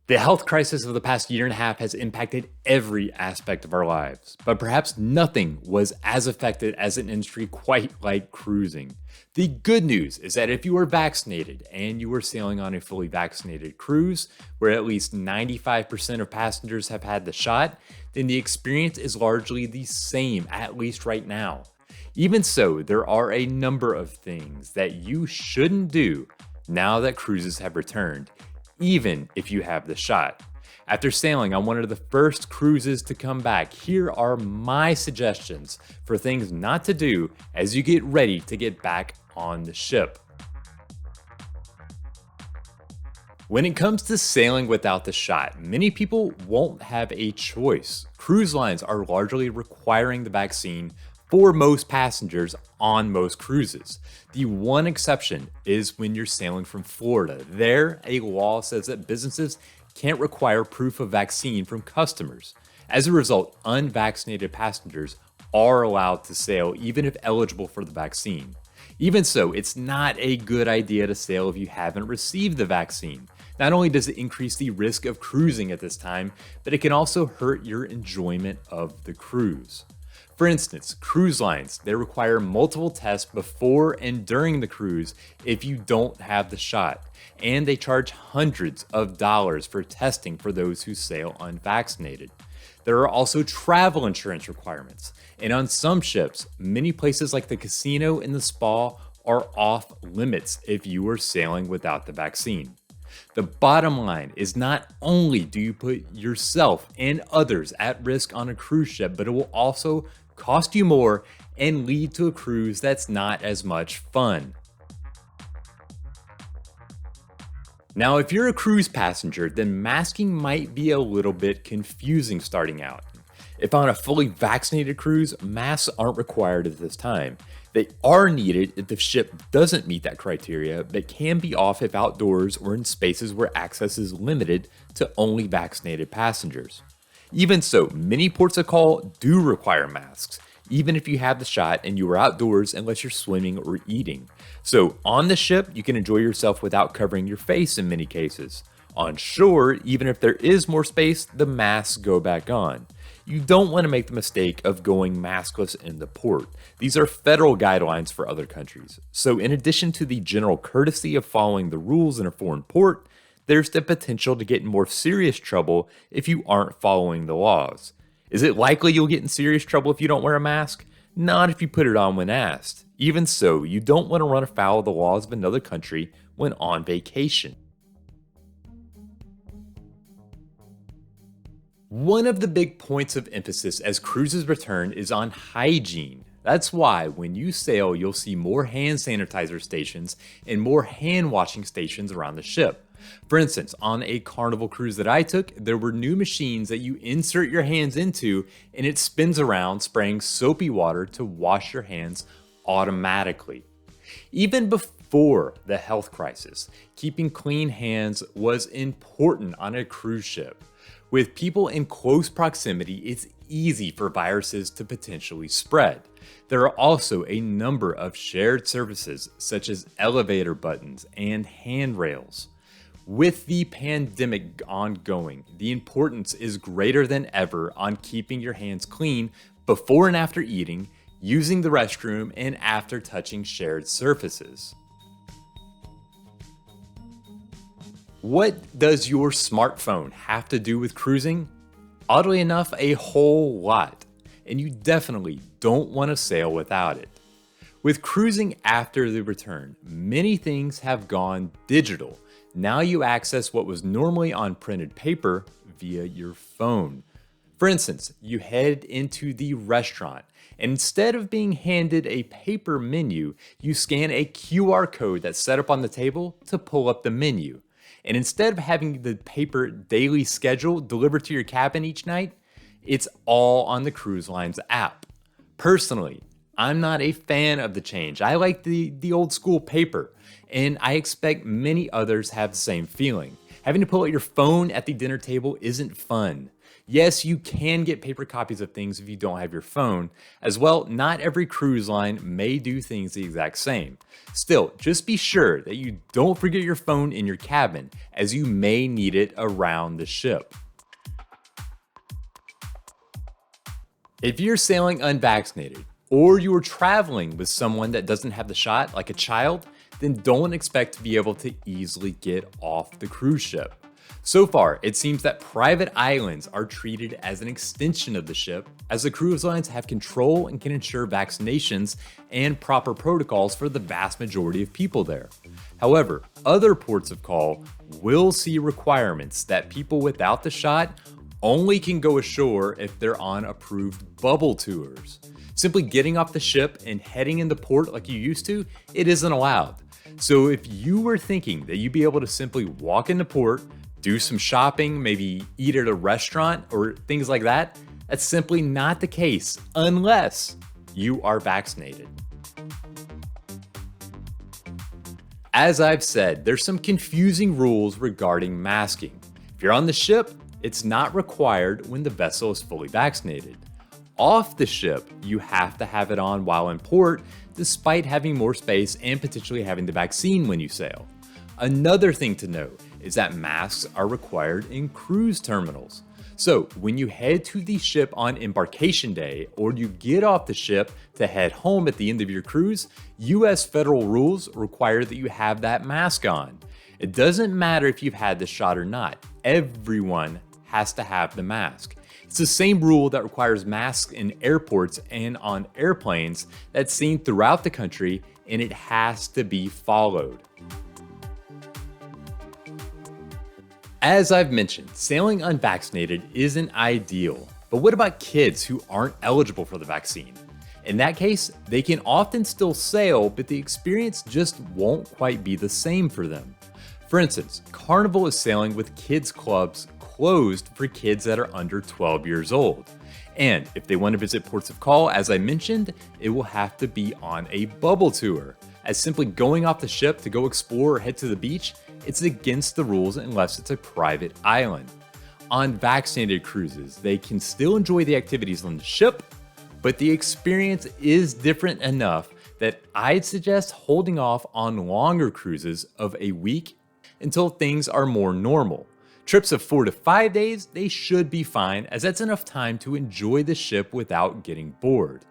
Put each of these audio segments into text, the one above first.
The health crisis of the past year and a half has impacted every aspect of our lives, but perhaps nothing was as affected as an industry quite like cruising. The good news is that if you are vaccinated and you are sailing on a fully vaccinated cruise, where at least 95% of passengers have had the shot, then the experience is largely the same, at least right now. Even so, there are a number of things that you shouldn't do now that cruises have returned, even if you have the shot. After sailing on one of the first cruises to come back, here are my suggestions for things not to do as you get ready to get back on the ship. When it comes to sailing without the shot, many people won't have a choice. Cruise lines are largely requiring the vaccine for most passengers on most cruises. The one exception is when you're sailing from Florida. There, a law says that businesses can't require proof of vaccine from customers. As a result, unvaccinated passengers are allowed to sail even if eligible for the vaccine. Even so, it's not a good idea to sail if you haven't received the vaccine. Not only does it increase the risk of cruising at this time, but it can also hurt your enjoyment of the cruise. For instance, cruise lines, they require multiple tests before and during the cruise if you don't have the shot, and they charge hundreds of dollars for testing for those who sail unvaccinated. There are also travel insurance requirements, and on some ships, many places like the casino and the spa are off limits if you are sailing without the vaccine. The bottom line is not only do you put yourself and others at risk on a cruise ship, but it will also cost you more and lead to a cruise that's not as much fun. Now, if you're a cruise passenger, then masking might be a little bit confusing starting out. If on a fully vaccinated cruise, masks aren't required at this time. They are needed if the ship doesn't meet that criteria, but can be off if outdoors or in spaces where access is limited to only vaccinated passengers. Even so, many ports of call do require masks, even if you have the shot and you are outdoors unless you're swimming or eating. So on the ship, you can enjoy yourself without covering your face in many cases. On shore, even if there is more space, the masks go back on. You don't want to make the mistake of going maskless in the port. These are federal guidelines for other countries. So in addition to the general courtesy of following the rules in a foreign port, there's the potential to get in more serious trouble if you aren't following the laws. Is it likely you'll get in serious trouble if you don't wear a mask? Not if you put it on when asked. Even so, you don't want to run afoul of the laws of another country when on vacation. One of the big points of emphasis as cruises return is on hygiene. That's why when you sail, you'll see more hand sanitizer stations and more hand washing stations around the ship. For instance, on a Carnival cruise that I took, there were new machines that you insert your hands into and it spins around spraying soapy water to wash your hands automatically. Even before the health crisis, keeping clean hands was important on a cruise ship. With people in close proximity, it's easy for viruses to potentially spread. There are also a number of shared surfaces such as elevator buttons and handrails. With the pandemic ongoing, the importance is greater than ever on keeping your hands clean before and after eating, using the restroom, and after touching shared surfaces. What does your smartphone have to do with cruising? Oddly enough, a whole lot, and you definitely don't want to sail without it. With cruising after the return, many things have gone digital. Now you access what was normally on printed paper via your phone. For instance, you head into the restaurant, and instead of being handed a paper menu, you scan a QR code that's set up on the table to pull up the menu. And instead of having the paper daily schedule delivered to your cabin each night, it's all on the cruise line's app. Personally, I'm not a fan of the change. I like the old school paper, and I expect many others have the same feeling. Having to pull out your phone at the dinner table isn't fun. Yes, you can get paper copies of things if you don't have your phone. As well, not every cruise line may do things the exact same. Still, just be sure that you don't forget your phone in your cabin, as you may need it around the ship. If you're sailing unvaccinated, or you are traveling with someone that doesn't have the shot, like a child, then don't expect to be able to easily get off the cruise ship. So far, it seems that private islands are treated as an extension of the ship, as the cruise lines have control and can ensure vaccinations and proper protocols for the vast majority of people there. However, other ports of call will see requirements that people without the shot only can go ashore if they're on approved bubble tours. Simply getting off the ship and heading into port like you used to, it isn't allowed. So if you were thinking that you'd be able to simply walk into port, do some shopping, maybe eat at a restaurant or things like that, that's simply not the case unless you are vaccinated. As I've said, there's some confusing rules regarding masking. If you're on the ship, it's not required when the vessel is fully vaccinated. Off the ship, you have to have it on while in port, despite having more space and potentially having the vaccine when you sail. Another thing to note is that masks are required in cruise terminals. So when you head to the ship on embarkation day, or you get off the ship to head home at the end of your cruise, US federal rules require that you have that mask on. It doesn't matter if you've had the shot or not, everyone has to have the mask. It's the same rule that requires masks in airports and on airplanes that's seen throughout the country, and it has to be followed. As I've mentioned, sailing unvaccinated isn't ideal, but what about kids who aren't eligible for the vaccine? In that case, they can often still sail, but the experience just won't quite be the same for them. For instance, Carnival is sailing with kids clubs closed for kids that are under 12 years old. And if they want to visit ports of call, as I mentioned, it will have to be on a bubble tour, as simply going off the ship to go explore or head to the beach, it's against the rules unless it's a private island. On vaccinated cruises, they can still enjoy the activities on the ship, but the experience is different enough that I'd suggest holding off on longer cruises of a week until things are more normal. Trips of 4 to 5 days, they should be fine, as that's enough time to enjoy the ship without getting bored.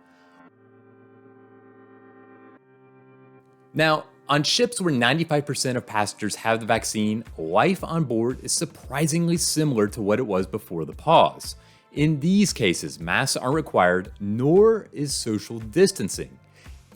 Now, on ships where 95% of passengers have the vaccine, life on board is surprisingly similar to what it was before the pause. In these cases, masks aren't required, nor is social distancing.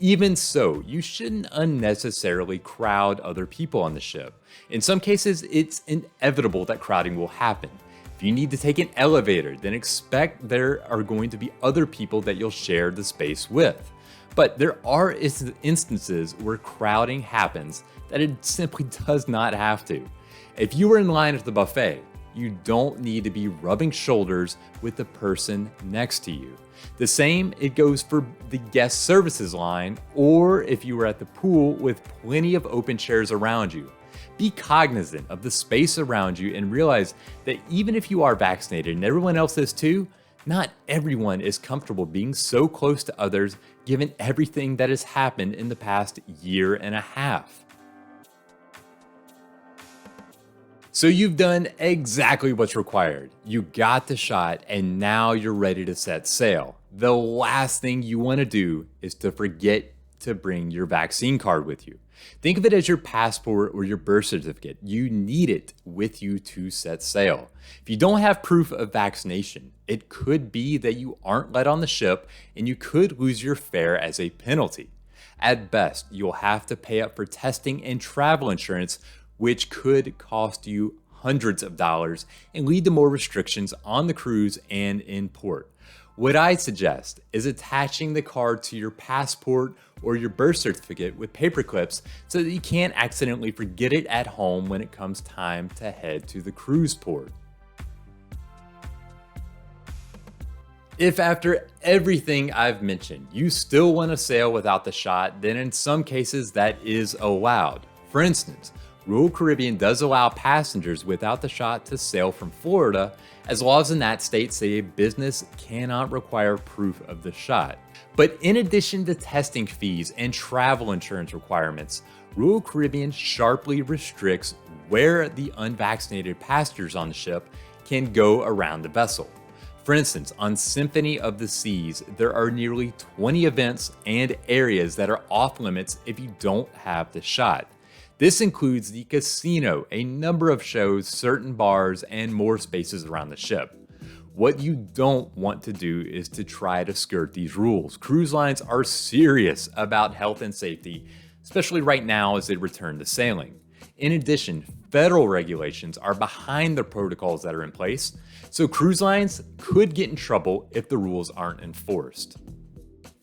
Even so, you shouldn't unnecessarily crowd other people on the ship. In some cases, it's inevitable that crowding will happen. If you need to take an elevator, then expect there are going to be other people that you'll share the space with. But there are instances where crowding happens that it simply does not have to. If you were in line at the buffet, you don't need to be rubbing shoulders with the person next to you. The same, it goes for the guest services line, or if you were at the pool with plenty of open chairs around you. Be cognizant of the space around you and realize that even if you are vaccinated and everyone else is too, not everyone is comfortable being so close to others given everything that has happened in the past year and a half. So you've done exactly what's required. You got the shot and now you're ready to set sail. The last thing you want to do is to forget to bring your vaccine card with you. Think of it as your passport or your birth certificate. You need it with you to set sail. If you don't have proof of vaccination, it could be that you aren't let on the ship and you could lose your fare as a penalty. At best, you'll have to pay up for testing and travel insurance, which could cost you hundreds of dollars and lead to more restrictions on the cruise and in port. What I suggest is attaching the card to your passport or your birth certificate with paper clips so that you can't accidentally forget it at home when it comes time to head to the cruise port. If after everything I've mentioned, you still want to sail without the shot, then in some cases that is allowed. For instance, Royal Caribbean does allow passengers without the shot to sail from Florida, as laws in that state say a business cannot require proof of the shot. But in addition to testing fees and travel insurance requirements, Royal Caribbean sharply restricts where the unvaccinated passengers on the ship can go around the vessel. For instance, on Symphony of the Seas, there are nearly 20 events and areas that are off limits if you don't have the shot. This includes the casino, a number of shows, certain bars, and more spaces around the ship. What you don't want to do is to try to skirt these rules. Cruise lines are serious about health and safety, especially right now as they return to sailing. In addition, federal regulations are behind the protocols that are in place, so cruise lines could get in trouble if the rules aren't enforced.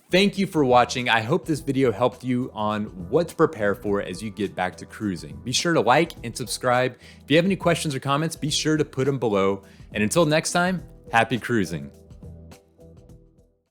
Thank you for watching. I hope this video helped you on what to prepare for as you get back to cruising. Be sure to like and subscribe. If you have any questions or comments, be sure to put them below. And until next time, happy cruising.